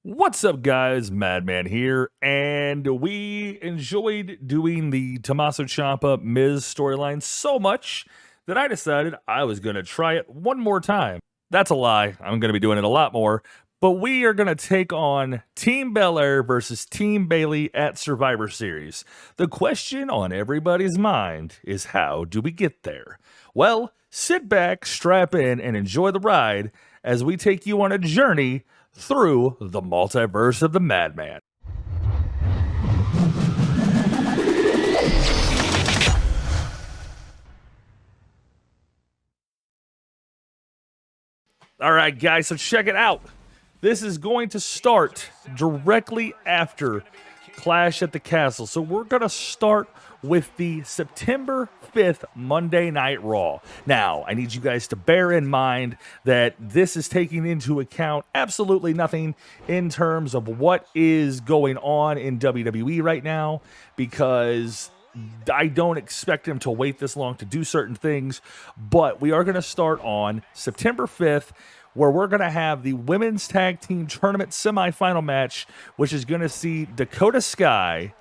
What's up, guys? Madman here, and we enjoyed doing the Tommaso Ciampa Miz storyline so much that I decided I was going to try it one more time. That's a lie. I'm going to be doing it a lot more, but we are going to take on Team Belair versus Team Bayley at Survivor Series. The question on everybody's mind is, how do we get there? Well, sit back, strap in, and enjoy the ride as we take you on a journey through the multiverse of the Madman. All right, guys, so check it out. This is going to start directly after Clash at the Castle. So we're going to start with the September 5th Monday Night Raw. Now, I need you guys to bear in mind that this is taking into account absolutely nothing in terms of what is going on in WWE right now, because I don't expect him to wait this long to do certain things, but we are going to start on September 5th, where we're going to have the Women's Tag Team Tournament semifinal match, which is going to see Dakota Kai,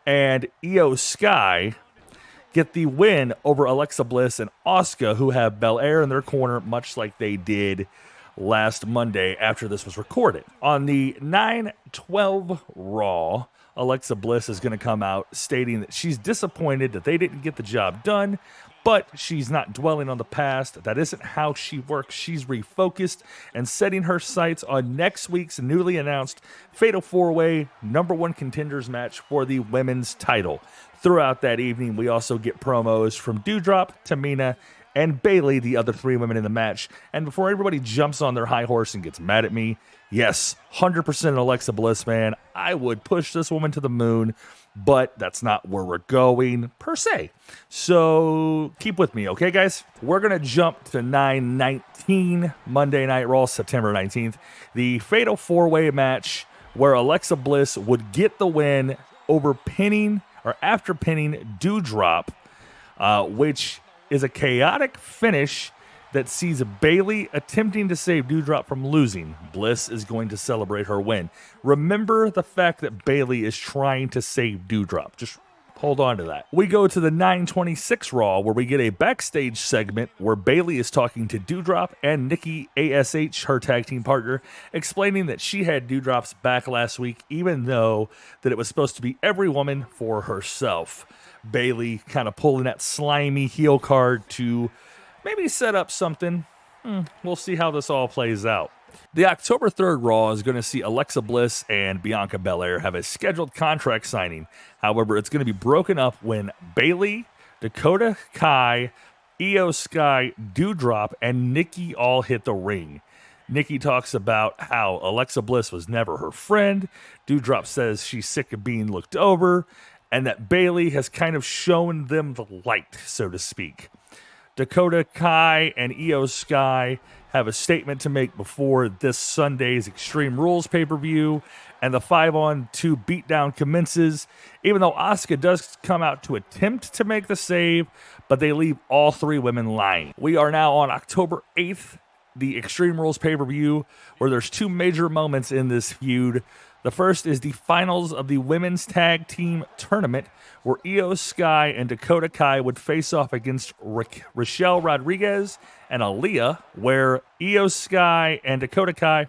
and Io Sky get the win over Alexa Bliss and Asuka, who have Belair in their corner, much like they did last Monday after this was recorded. On the 9/12 Raw, Alexa Bliss is going to come out stating that she's disappointed that they didn't get the job done, but she's not dwelling on the past. That isn't how she works. She's refocused and setting her sights on next week's newly announced Fatal 4-Way #1 contenders match for the women's title. Throughout that evening, we also get promos from Doudrop, Tamina, and Bayley, the other three women in the match. And before everybody jumps on their high horse and gets mad at me, yes, 100% an Alexa Bliss fan. I would push this woman to the moon, but that's not where we're going per se. So keep with me, okay, guys? We're going to jump to 9/19 Monday Night Raw, September 19th, the Fatal 4-Way match where Alexa Bliss would get the win after pinning Doudrop, which is a chaotic finish that sees Bayley attempting to save Doudrop from losing. Bliss is going to celebrate her win. Remember the fact that Bayley is trying to save Doudrop. Just hold on to that. We go to the 9/26 Raw, where we get a backstage segment where Bayley is talking to Doudrop and Nikki ASH, her tag team partner, explaining that she had Doudrop's back last week, even though that it was supposed to be every woman for herself. Bayley kind of pulling that slimy heel card to maybe set up something. We'll see how this all plays out. The October 3rd Raw is going to see Alexa Bliss and Bianca Belair have a scheduled contract signing. However, it's going to be broken up when Bayley, Dakota Kai, Io Sky, Doudrop, and Nikki all hit the ring. Nikki talks about how Alexa Bliss was never her friend. Doudrop says she's sick of being looked over, and that Bayley has kind of shown them the light, so to speak. Dakota Kai and Io Sky have a statement to make before this Sunday's Extreme Rules pay-per-view, and the 5-on-2 beatdown commences, even though Asuka does come out to attempt to make the save, but they leave all three women lying. We are now on October 8th, the Extreme Rules pay-per-view, where there's two major moments in this feud. The first is the finals of the Women's Tag Team Tournament, where Io Sky and Dakota Kai would face off against Rochelle Rodriguez and Aaliyah, where Io Sky and Dakota Kai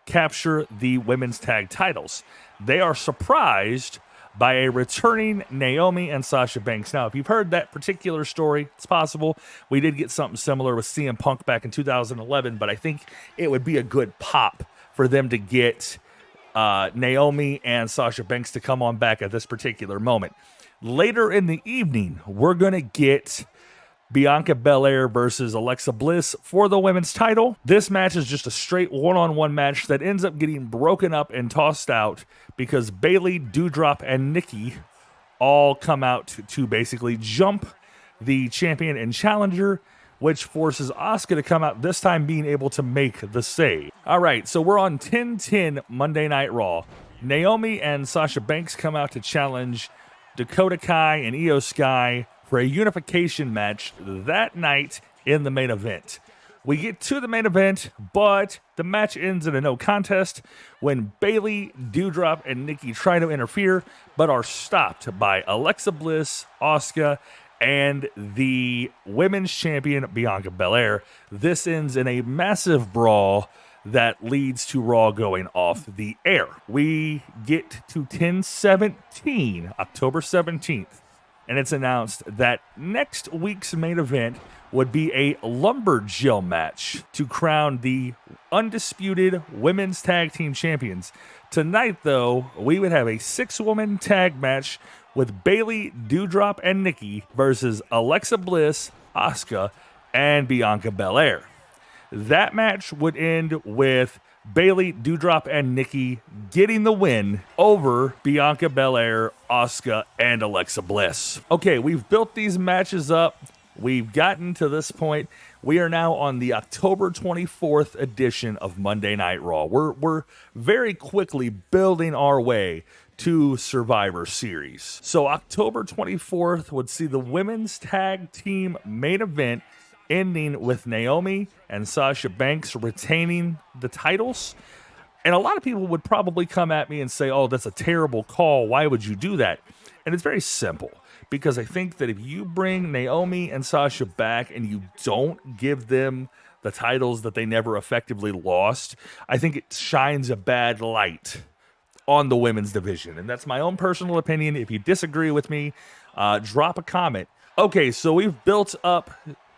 capture the women's tag titles. They are surprised by a returning Naomi and Sasha Banks. Now, if you've heard that particular story, it's possible. We did get something similar with CM Punk back in 2011, but I think it would be a good pop for them to get Naomi and Sasha Banks to come on back at this particular moment. Later in the evening, we're going to get Bianca Belair versus Alexa Bliss for the women's title. This match is just a straight one-on-one match that ends up getting broken up and tossed out because Bayley, Doudrop, and Nikki all come out to basically jump the champion and challenger, which forces Asuka to come out, this time being able to make the save. All right, so we're on 10/10 Monday Night Raw. Naomi and Sasha Banks come out to challenge Dakota Kai and Io Sky for a unification match that night in the main event. We get to the main event, but the match ends in a no contest when Bayley, Doudrop, and Nikki try to interfere, but are stopped by Alexa Bliss, Asuka, and the women's champion, Bianca Belair. This ends in a massive brawl that leads to Raw going off the air. We get to 10/17, October 17th, and it's announced that next week's main event would be a lumberjill match to crown the undisputed women's tag team champions. Tonight, though, we would have a 6-woman tag match with Bayley, Doudrop, and Nikki versus Alexa Bliss, Asuka, and Bianca Belair. That match would end with Bayley, Doudrop, and Nikki getting the win over Bianca Belair, Asuka, and Alexa Bliss. Okay, we've built these matches up. We've gotten to this point. We are now on the October 24th edition of Monday Night Raw. We're very quickly building our way to Survivor Series. So October 24th would see the women's tag team main event ending with Naomi and Sasha Banks retaining the titles. And a lot of people would probably come at me and say, oh, that's a terrible call. Why would you do that? And it's very simple, because I think that if you bring Naomi and Sasha back and you don't give them the titles that they never effectively lost, I think it shines a bad light on the women's division. And that's my own personal opinion. If you disagree with me, drop a comment. Okay, so we've built up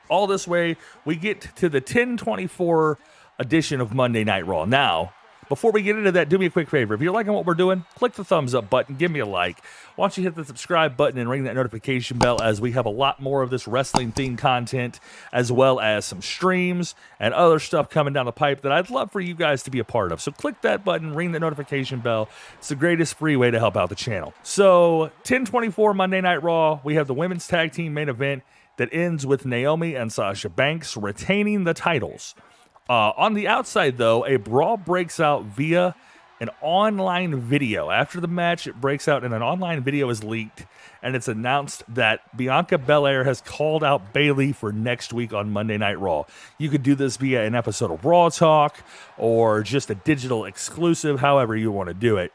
all this way. We get to the 10/24 edition of Monday Night Raw. Now, before we get into that, do me a quick favor. If you're liking what we're doing, click the thumbs up button, give me a like. Why don't you hit the subscribe button and ring that notification bell, as we have a lot more of this wrestling-themed content, as well as some streams and other stuff coming down the pipe that I'd love for you guys to be a part of. So click that button, ring the notification bell. It's the greatest free way to help out the channel. So 10/24 Monday Night Raw, we have the women's tag team main event that ends with Naomi and Sasha Banks retaining the titles. On the outside, though, a brawl breaks out via an online video. After the match, it breaks out and an online video is leaked, and it's announced that Bianca Belair has called out Bayley for next week on Monday Night Raw. You could do this via an episode of Raw Talk or just a digital exclusive, however you want to do it.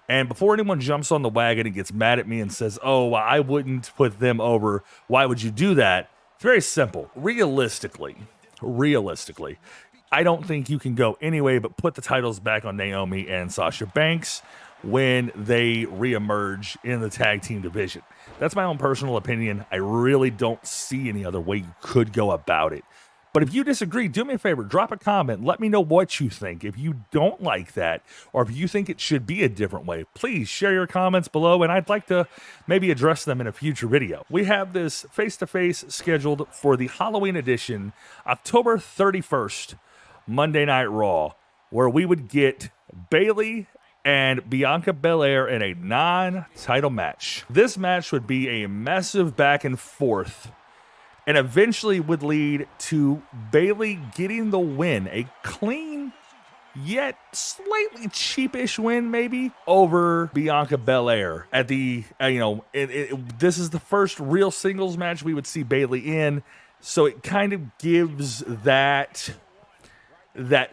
And before anyone jumps on the wagon and gets mad at me and says, oh, I wouldn't put them over, why would you do that? It's very simple. Realistically, I don't think you can go any way but put the titles back on Naomi and Sasha Banks when they reemerge in the tag team division. That's my own personal opinion. I really don't see any other way you could go about it. But if you disagree, do me a favor, drop a comment. Let me know what you think. If you don't like that, or if you think it should be a different way, please share your comments below, and I'd like to maybe address them in a future video. We have this face-to-face scheduled for the Halloween edition, October 31st, Monday Night Raw, where we would get Bayley and Bianca Belair in a non-title match. This match would be a massive back and forth, and eventually would lead to Bayley getting the win, a clean yet slightly cheapish win maybe over Bianca Belair at the this is the first real singles match we would see Bayley in, so it kind of gives that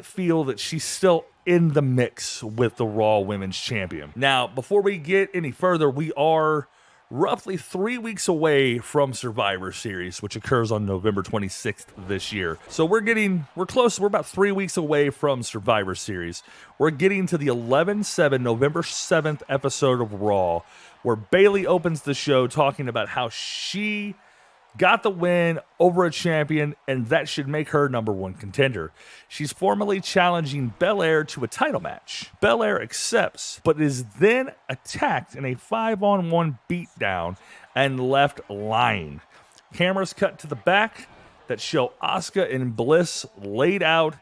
feel that she's still in the mix with the Raw Women's Champion. Now, before we get any further, we are roughly 3 weeks away from Survivor Series, which occurs on November 26th this year. So we're close. We're about 3 weeks away from Survivor Series. We're getting to the 11/7, November 7th episode of Raw, where Bayley opens the show talking about how she got the win over a champion, and that should make her #1 contender. She's formally challenging Belair to a title match. Belair accepts, but is then attacked in a 5-on-1 beatdown and left lying. Cameras cut to the back that show Asuka and Bliss laid out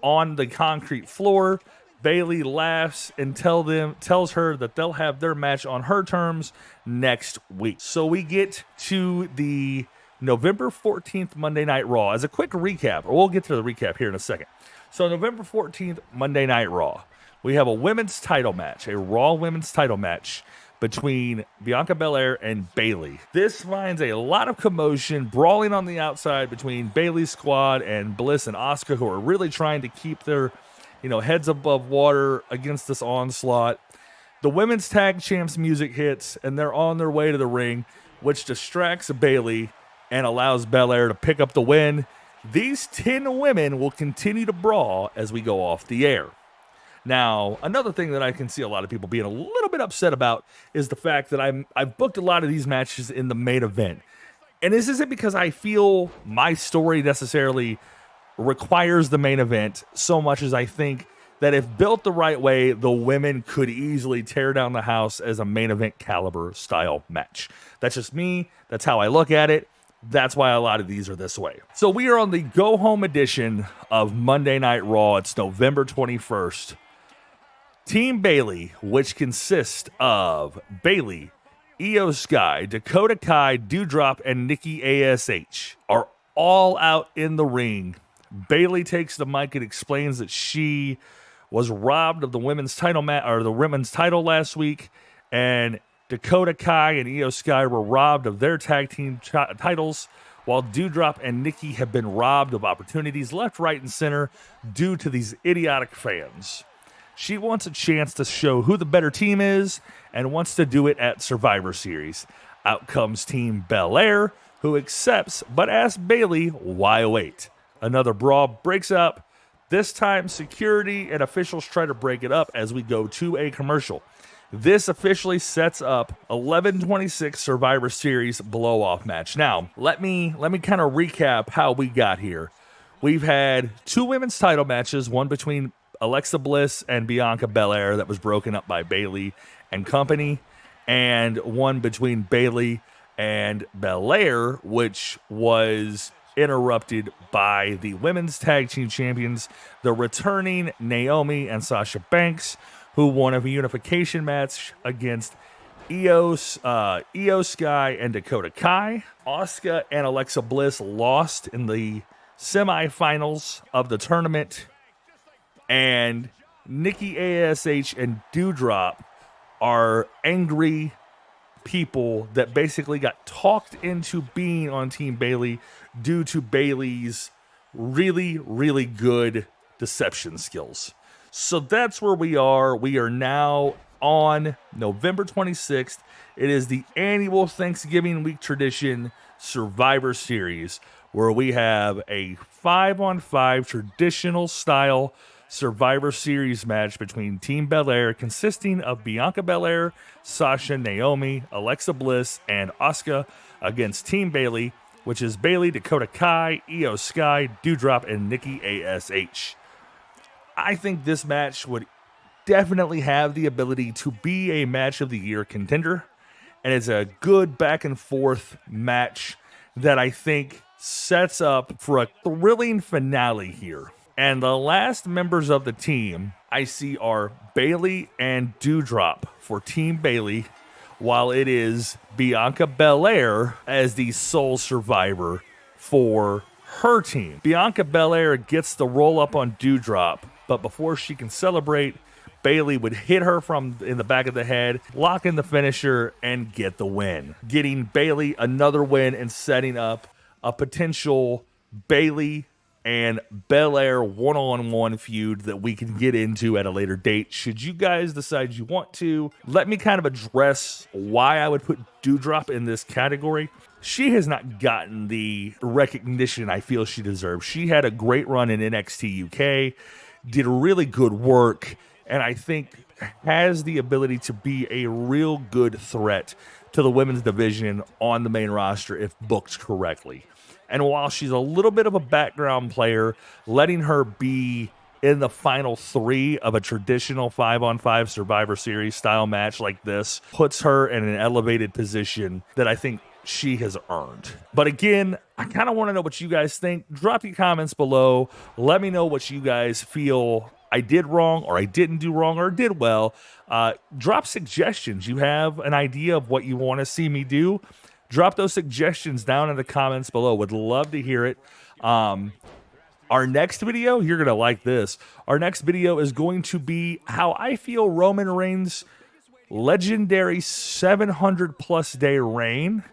on the concrete floor. Bayley laughs and tells her that they'll have their match on her terms next week. So we get to the November 14th Monday Night Raw. As a quick recap, or we'll get to the recap here in a second. So November 14th Monday Night Raw, we have a women's title match, a Raw women's title match between Bianca Belair and Bayley. This finds a lot of commotion, brawling on the outside between Bayley's squad and Bliss and Asuka, who are really trying to keep their, heads above water against this onslaught. The women's tag champs music hits, and they're on their way to the ring, which distracts Bayley and allows Belair to pick up the win. These 10 women will continue to brawl as we go off the air. Now, another thing that I can see a lot of people being a little bit upset about is the fact that I've booked a lot of these matches in the main event. And this isn't because I feel my story necessarily requires the main event so much as I think that if built the right way, the women could easily tear down the house as a main event caliber style match. That's just me. That's how I look at it. That's why a lot of these are this way. So we are on the go-home edition of Monday Night Raw. It's November 21st. Team Bayley, which consists of Bayley, Io Sky, Dakota Kai, Doudrop, and Nikki ASH, are all out in the ring. Bayley takes the mic and explains that she was robbed of the women's title last week, and Dakota Kai and Io Sky were robbed of their tag team titles, while Doudrop and Nikki have been robbed of opportunities left, right, and center due to these idiotic fans. She wants a chance to show who the better team is and wants to do it at Survivor Series. Out comes Team Belair, who accepts but asks Bayley why wait. Another brawl breaks up. This time, security and officials try to break it up as we go to a commercial. This officially sets up 11/26 Survivor Series blow-off match. Now, let me kind of recap how we got here. We've had 2 women's title matches, one between Alexa Bliss and Bianca Belair that was broken up by Bayley and company, and one between Bayley and Belair, which was interrupted by the women's tag team champions, the returning Naomi and Sasha Banks, who won a unification match against Io Sky and Dakota Kai. Asuka and Alexa Bliss lost in the semifinals of the tournament. And Nikki ASH and Doudrop are angry people that basically got talked into being on Team Bayley due to Bayley's really, really good deception skills. So that's where we are. We are now on November 26th. It is the annual Thanksgiving week tradition Survivor Series, where we have a 5-on-5 traditional style Survivor Series match between Team Belair, consisting of Bianca Belair, Sasha, Naomi, Alexa Bliss, and Asuka, against Team Bayley, which is Bayley, Dakota Kai, Io Sky, Doudrop, and Nikki ASH. I think this match would definitely have the ability to be a match of the year contender, and it's a good back and forth match that I think sets up for a thrilling finale here. And the last members of the team I see are Bayley and Doudrop for Team Bayley, while it is Bianca Belair as the sole survivor for her team. Bianca Belair gets the roll up on Doudrop, but before she can celebrate, Bayley would hit her from in the back of the head, lock in the finisher, and get the win. Getting Bayley another win and setting up a potential Bayley and Belair one-on-one feud that we can get into at a later date. Should you guys decide you want to, let me kind of address why I would put Doudrop in this category. She has not gotten the recognition I feel she deserves. She had a great run in NXT UK, did really good work, and I think has the ability to be a real good threat to the women's division on the main roster if booked correctly. And while she's a little bit of a background player, letting her be in the final 3 of a traditional 5-on-5 Survivor Series style match like this puts her in an elevated position that I think she has earned. But again, I kind of want to know what you guys think. Drop your comments below. Let me know what you guys feel I did wrong, or I didn't do wrong, or did well. Drop suggestions. You have an idea of what you want to see me do. Drop those suggestions down in the comments below. Would love to hear it. Our next video, you're going to like this. Our next video is going to be how I feel Roman Reigns legendary 700-plus day reign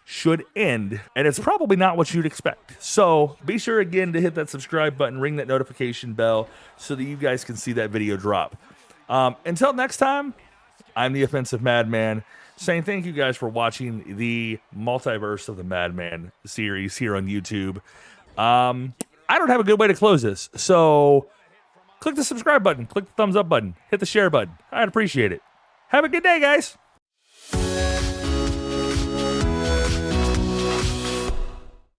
should end, and it's probably not what you'd expect. So be sure again to hit that subscribe button, ring that notification bell so that you guys can see that video drop. Until next time, I'm the Offensive Madman, saying thank you guys for watching the Multiverse of the Madman series here on YouTube. I don't have a good way to close this, so click the subscribe button, click the thumbs up button, hit the share button. I'd appreciate it. Have a good day, guys.